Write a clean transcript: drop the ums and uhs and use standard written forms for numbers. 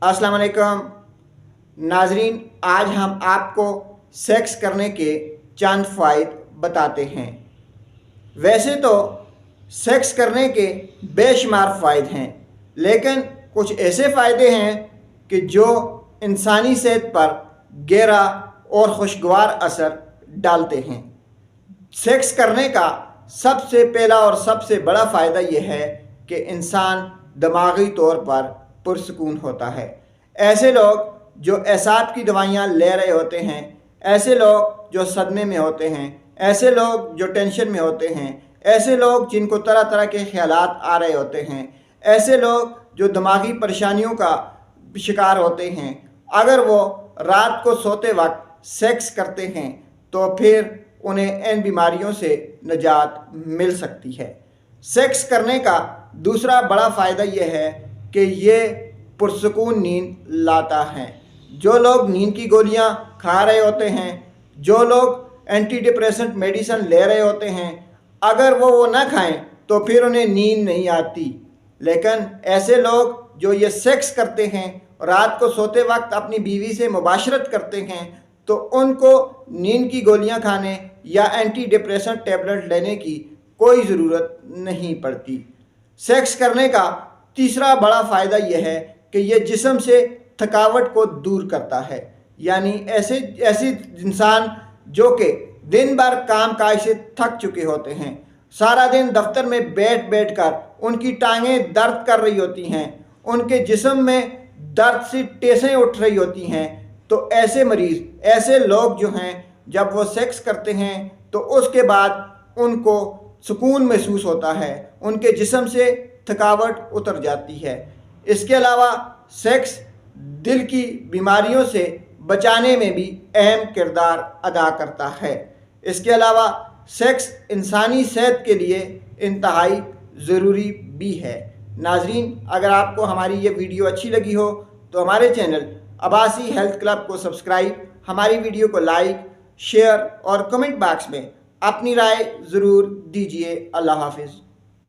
अस्सलाम वालेकुम नाजरीन, आज हम आपको सेक्स करने के चंद फ़ायदे बताते हैं। वैसे तो सेक्स करने के बेशुमार फ़ायदे हैं, लेकिन कुछ ऐसे फ़ायदे हैं कि जो इंसानी सेहत पर गहरा और खुशगवार असर डालते हैं। सेक्स करने का सबसे पहला और सबसे बड़ा फ़ायदा यह है कि इंसान दिमागी तौर पर पुरसकून होता है। ऐसे लोग जो एसाब की दवाइयाँ ले रहे होते हैं, ऐसे लोग जो सदमे में होते हैं, ऐसे लोग जो टेंशन में होते हैं, ऐसे लोग जिनको तरह तरह के ख्यालात आ रहे होते हैं, ऐसे लोग जो दिमागी परेशानियों का शिकार होते हैं, अगर वो रात को सोते वक्त सेक्स करते हैं तो फिर उन्हें इन बीमारियों से निजात मिल सकती है। सेक्स करने का दूसरा बड़ा फ़ायदा यह है कि ये पुरसकून नींद लाता है। जो लोग नींद की गोलियां खा रहे होते हैं, जो लोग एंटी डिप्रेसेंट मेडिसिन ले रहे होते हैं, अगर वो ना खाएं तो फिर उन्हें नींद नहीं आती। लेकिन ऐसे लोग जो ये सेक्स करते हैं, रात को सोते वक्त अपनी बीवी से मुबाशरत करते हैं, तो उनको नींद की गोलियां खाने या एंटी डिप्रेसेंट टैबलेट लेने की कोई ज़रूरत नहीं पड़ती। सेक्स करने का तीसरा बड़ा फ़ायदा यह है कि यह जिस्म से थकावट को दूर करता है। यानी ऐसे इंसान जो कि दिन भर काम काज से थक चुके होते हैं, सारा दिन दफ्तर में बैठ बैठ कर उनकी टांगें दर्द कर रही होती हैं, उनके जिस्म में दर्द से टेसें उठ रही होती हैं, तो ऐसे मरीज़, ऐसे लोग जो हैं, जब वो सेक्स करते हैं तो उसके बाद उनको सुकून महसूस होता है, उनके जिस्म से थकावट उतर जाती है। इसके अलावा सेक्स दिल की बीमारियों से बचाने में भी अहम किरदार अदा करता है। इसके अलावा सेक्स इंसानी सेहत के लिए इंतहाई ज़रूरी भी है। नाजरीन, अगर आपको हमारी ये वीडियो अच्छी लगी हो तो हमारे चैनल अब्बासी हेल्थ क्लब को सब्सक्राइब, हमारी वीडियो को लाइक, शेयर और कमेंट बॉक्स में अपनी राय ज़रूर दीजिए। अल्लाह हाफिज़।